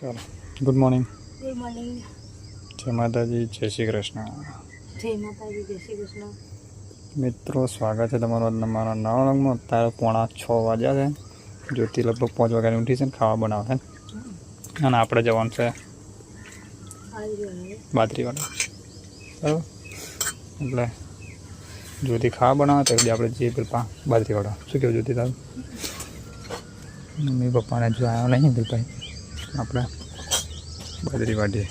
ચાલો good morning. Good morning. જય માતાજી, જય શ્રી કૃષ્ણ. જય માતાજી, જય શ્રી કૃષ્ણ. મિત્રો, સ્વાગત છે તમારું મારા નવા વ્લોગમાં. અત્યારે 6:45 વાગ્યા છે. જ્યોતિ લગભગ 5 વાગ્યાની ઉઠી છે ને ખાવા બનાવે છે. અને આપણે જવાનું છે બાજરીવાળા. બરાબર, એટલે જ્યોતિ ખાવા બનાવે તો એટલે આપણે જઈએ પેલા બાજરીવાળા. શું કહેવું જ્યોતિ તારું? મમ્મી પપ્પાને જો આવ્યો નહીં ભાઈ, આપણે બાજરી વાટીએ.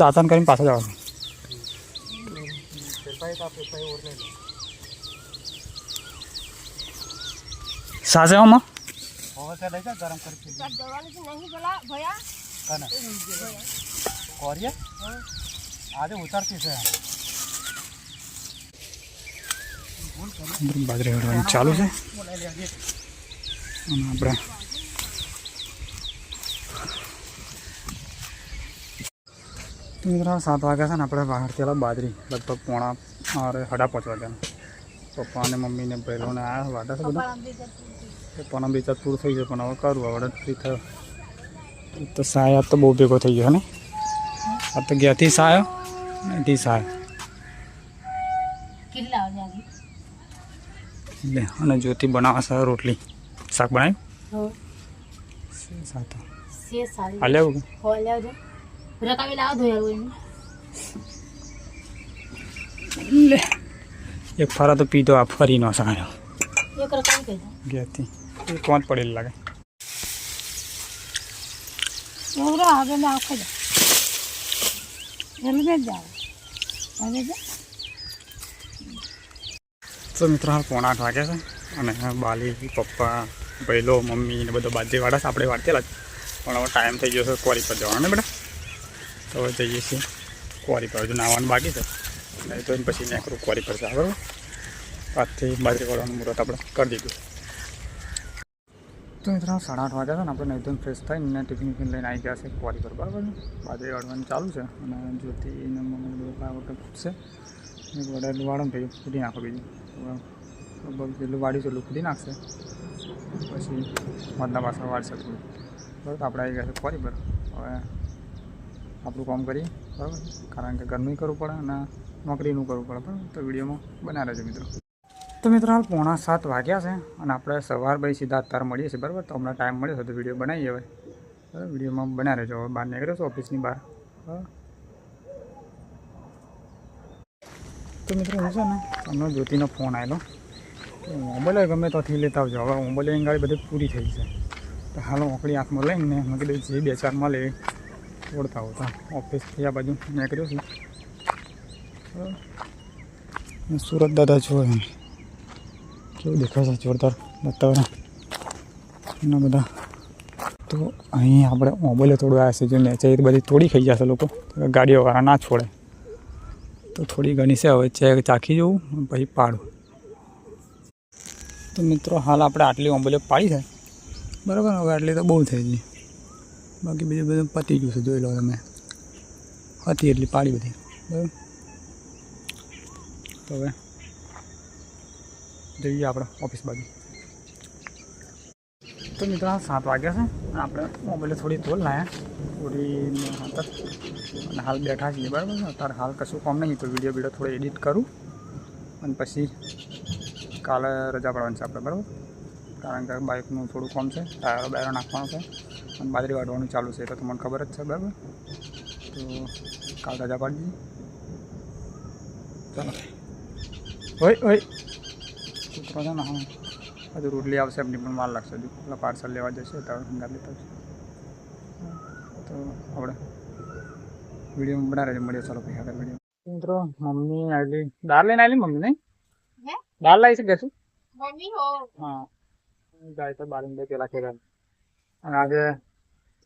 દાંતન કરીને પાછા જવાનું. સાસે આમાં આજે ઉતારતી છે. બાજરી વાળવાનું ચાલુ છે. અને આપણે મિત્રો 7 વાગ્યા છે ને આપણે બહારથી આવેલા બાજરી લગભગ 5:30 વાગ્યાનું. પપ્પા અને મમ્મીને પહેલોને આવ્યા વાટા છે બધા. પપ્પાનો બેચાર પૂરું થઈ ગયો, પણ હવે કરવું હવે ફ્રી થયો તો સાય આજ તો બહુ ભેગો થઈ ગયો ને. આ તો ગયાથી સાયો એથી સાયો લે. અને જ્યોતિ બનાવે છે રોટલી શાક બનાવ્યું. લે એક ફરા તો પીધો, આ ફરી નો સાયો ગયાથી કોણ પડેલી લાગે. તો મિત્રો હાલ 7:45 વાગ્યા છે. અને બાલી પપ્પા પહેલો મમ્મી ને બધો બાજરીવાળા છે. આપણે વાળતેલા જ, પણ હવે ટાઈમ થઈ ગયો છે ક્વોરી પર જવાનો ને બેટા. તો હવે જઈએ છીએ ક્વોરી પર. હજુ નાવાનું બાકી છે, નહીં તો પછી નીકળું ક્વોરી પર છે. બરાબર, આજથી બાજરી વાળવાનું મુહૂર્ત આપણે કરી દીધું. તો મિત્રો 8:30 વાગ્યા છે ને આપણે એકદમ ફ્રેશ થઈને ટિફિન લઈને આવી ગયા છે ક્વોરી પર. બરાબર, બાજરી વાળવાનું ચાલુ છે. અને જ્યોતિને મમ્મી બધું વખત ફૂટશે. વડાલું વાળો ને પછી ફૂટી નાખો. બીજું લગભગ જેટલું વાળ્યું છે એટલું ફૂટી નાખશે. પછી મધના પાછળ વાળશે થોડું. બરાબર, આપણે આવી ગયા છે ક્વોરી પર. હવે આપણું કામ કરીએ. બરાબર, કારણ કે ઘરનું કરવું પડે અને નોકરીનું કરવું પડે. બરાબર, તો વિડીયોમાં બનાવી રહેજો મિત્રો. તો મિત્રો હાલ 6:45 વાગ્યા છે. અને આપણે સવાર ભાઈ સીધા અત્યારે મળીએ છીએ. બરાબર, તો હમણાં ટાઈમ મળ્યો છે તો વિડીયો બનાવીએ હવે. બરાબર, વિડીયોમાં બનાવી રહેજો. હવે બહાર નીકળ્યો છું ઓફિસની બહાર. બરાબર, તો મિત્રો હું છે ને તમને જ્યોતિનો ફોન આવેલો કે મોબાઈલ ગમે ત્યાંથી લેતા આવજો. હવે મોબાઈલ ગાડી બધી પૂરી થઈ છે. તો હાલ ઓકડી હાથમાં લઈને મેં કીધું જે 2-4 મળે એ તોડતા હોતા. ઓફિસથી આ બાજુ નીકળ્યો છું. બરાબર, સુરત દાદા જોવે એમ કેવું દેખાય છે, જોરદાર વાતાવરણ એના બધા. તો અહીં આપણે મોબાઈલો તોડવા આવ્યા છે. જો નીચે બધી તોડી ખાઈ જશે લોકો, ગાડીઓવાળા ના છોડે. તો થોડી ઘણી છે, હવે ચાખી જવું પછી પાડું. તો મિત્રો હાલ આપણે આટલી મોબાઈલો પાડી છે. બરાબર, હવે આટલી તો બહુ થઈ ગઈ. બાકી બીજું બધું પતી ગયું છે. જોઈ લો તમે, હતી એટલી પાડી બધી. બરાબર, તો હવે જઈએ આપણે ઓફિસ બાજુ. તો મિત્રો 7 વાગ્યા છે. આપણે મોબાઈલ થોડી તોલ લાયા થોડી અને હાલ બેઠા છીએ. બરાબર, અત્યારે હાલ કશું કામ નહીં. તો વિડીયો થોડો એડિટ કરું અને પછી કાલે રજા પડવાની છે આપણે. બરાબર, કારણ કે બાઇકનું થોડું કામ છે, ટાયરો બાયરો નાખવાનું છે અને બાજરી વાળવાનું ચાલુ છે. તો તમને ખબર જ છે. બરાબર, તો કાલ રજા પાડી દઈએ. ચાલો ઓય ઓય કૂતરો છે ને. હા, હજુ રોટલી આવશે એમની પણ વાર લાગશે. હજુ પેલા પાર્સલ લેવા જશે તો હંગાત લેતા આવશે. તો આપણે વિડીયો બનાવી રહેજો. મળીએ ચાલો પછી આગળ વિડીયો. મિત્રો મમ્મી આવેલી દાળ લઈને આવેલી. મમ્મી નહીં દાળ લાવી શકે શું? હા, ગાય તો બારીને પેલા ખેડા. અને આજે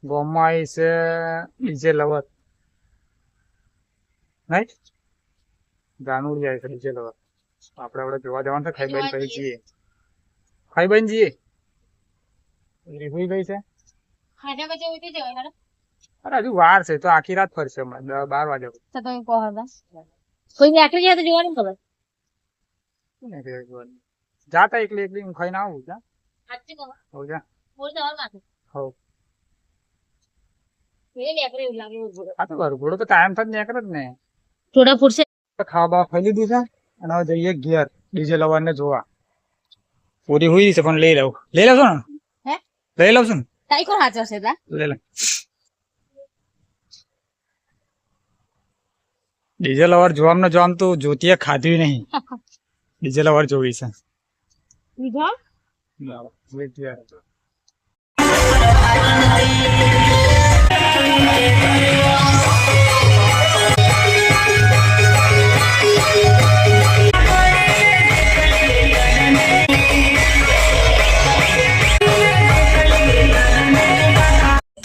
ગોમમાં આવી છે ડીજે લવર નહીં, જાનુડી આવી છે ડીજે લવર. આપણે હવે જોવા જવાનું છે. ખાઈ બાઈને પછી જઈએ. ખાઈ બાઈને જઈએ. રીફુઈ ગઈ છે. અરે હજુ વાર છે, તો આખી રાત ફરશે. હમણાં 12 વાગે. કોઈ આટલું જાય તો જોવાનું ખબર જાતા એકલી એકલી હું ખાઈને આવું જા સાચું ખબર હો જા બોલ તો માથું હો એ લેકરે એવું લાગે આ તો ઘરઘોડો તો ટાઈમ થજ નીકળે જ ને થોડા ફૂટશે તો ખાવા બાવા ખાઈ લીધું છે અને હવે જઈએ ઘેર ડીજે લવર ને જોવા પૂરી હુઈ છે પણ લઈ લઉં છો ને હે લઈ લઉં છું ને તાઈ કોણ હાચો છે તા લઈ લઉં ડીજે લવર જોવામાં જોવામ તો જોતીએ ખાધું નહીં ડીજે લવર જોવી છે લીધો તો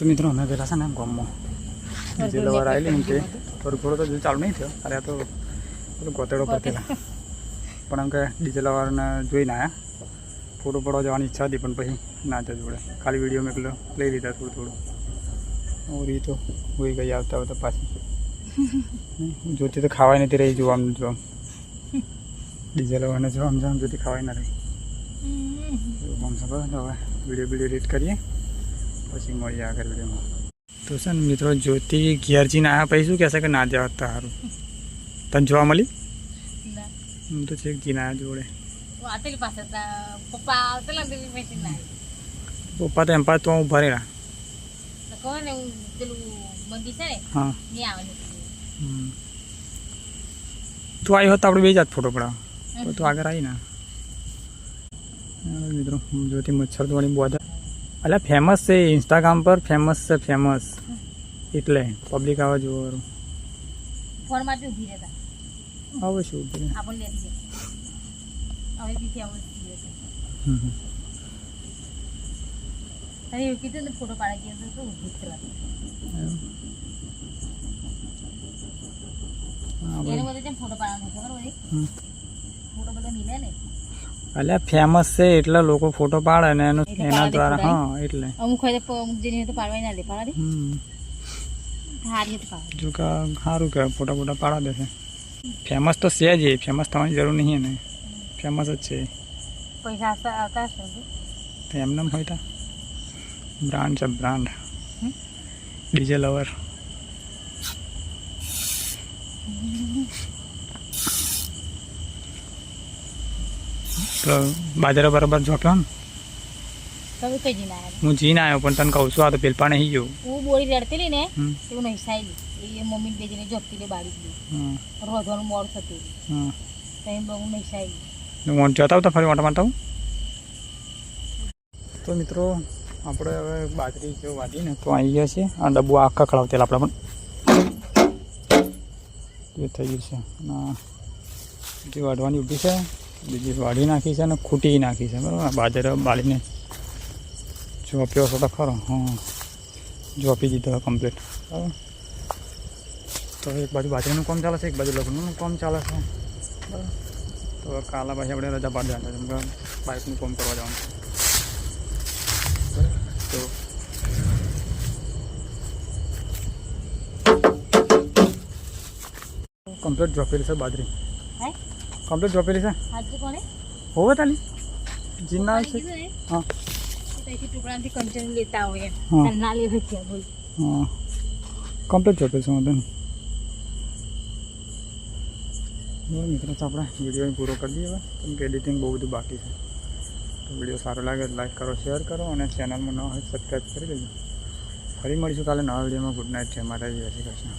મિત્રો અમે પેલા છે ને ગામમાં ડીજે લવર આવેલી ને તે થોડો તો ચાલુ નહીં થયો અરે આ તો પેલું ગોતેડો પડતેલા પણ એમ કે ડીજે લવરને જોઈને આવ્યા ફોટો પડવા જવાની ઈચ્છા હતી પણ પછી ના જવા જોડે ખાલી વિડીયો મેં પેલો લઈ લીધા થોડું ઓરી તો હોઈ ગઈ આવતા આવતા પાછી જોતી તો ખાવાય નથી રહી જોવા જોવા ડીજે લવરને જોવા જોતી ખાવાય ના રહી એવું કામ છે બરાબર હવે વિડીયો એડિટ કરીએ પછી મળીએ આગળ વિડીયોમાં તો છે ને મિત્રો જ્યોતિ ઘેરજીને આવ્યા પછી શું કહેશે કે ના જવા સારું તને જોવા મળી હું તો છેક જીને આવ્યા જોડે આતેલી પાસે પપ્પા આવતેલા દિલ્હી મેચી ના પપ્પા તો એમ પાસ તો હું ભરેલા તો કહો ને હું પેલું મંદિર છે ને હા નહીં આવે તું આવી હોત તો આપણે બે જાત ફોટો પડાવ તું આગળ આવી ના મિત્રો જ્યોતિ મચ્છર દોડી બોધા એટલે ફેમસ છે ઇન્સ્ટાગ્રામ પર ફેમસ છે ફેમસ એટલે પબ્લિક આવે જોવાનું ફોન માંથી ઉભી રહેતા આવે શું આપણને લેતી હવે બીજી આવું અરે એવું કીધું ને ફોટો પાડી ગયા તો ઉભી થવા એને બધું જેમ ફોટો પાડવાનો ખબર હોય ફોટો બધો મિલે ને એટલે ફેમસ છે એટલે લોકો ફોટો પાડે ને એનું એના દ્વારા હા એટલે અમુક હોય તો અમુક જેની તો પાડવાય ના દે પાડવા દે હારી તો પાડવા જો કે સારું કહેવાય ફોટા ફોટા પાડવા દેશે ફેમસ તો છે જ ફેમસ થવાની જરૂર નહીં ને ફેમસ જ છે પૈસા આવતા હશે તો એમને હોય તો બ્રાન્ડ છે બ્રાન્ડ ડીજે લવર તો બાજારો બરાબર જોપ્યો ને તમે કઈ જીને આવ્યા હું જીને આવ્યો પણ તને કહું છું આ તો પેલપા નહીં ગયું હું બોરી રડતેલી ને એવું નહીં સાયલી એ મમ્મી બે જઈને જોપતી લે બાળી ગઈ રોધવાનું મોડ થતું તો એમ બહુ નહીં સાયલી હું જતા આવતા ફરી વાંટા મારતા તો મિત્રો આપણે હવે બાજરી જો વાટીને તો આવી ગયા છીએ આ ડબ્બુ આખા ખળાવતેલા આપણે પણ એ થઈ ગયું છે અને બીજી વાઢવાની ઊભી છે બીજી વાઢી નાખી છે અને ખૂટી નાખી છે બરાબર બાજરે બાળીને જોપ્યો છો તો ખરો હા જોપી દીધો કમ્પ્લીટ બરાબર તો એક બાજુ બાજરીનું કામ ચાલે છે એક બાજુ લગ્નનું કામ ચાલે છે બરાબર તો કાલા પછી આપણે રજા પાડી દેવાના જેમ કે બાઇકનું કામ કરવા જવાનું તો કમ્પ્લીટ જોપેલી છે બાજરી કમ્પ્લીટ જોપેલી છે આજે કોને હોવે તાલી જીના છે હા ત્યાંથી ટુકડાથી કંચન લેતા હોય હા. એમ ના લેવા ક્યાં બોલ હા કમ્પ્લીટ જોપેલી છે વાંધો નહીં બરાબર મિત્રો તો આપણે વિડીયો પૂરો કરી દઈએ હવે કેમ કે એડિટિંગ બહુ બધું બાકી છે તો વિડીયો સારો લાગે તો લાઈક કરો શેર કરો અને ચેનલમાં ન હોય સબસ્ક્રાઈબ કરી દેજો ફરી મળીશું કાલે નવા વિડીયોમાં ગુડ નાઇટ છે મારા જય શ્રી કૃષ્ણ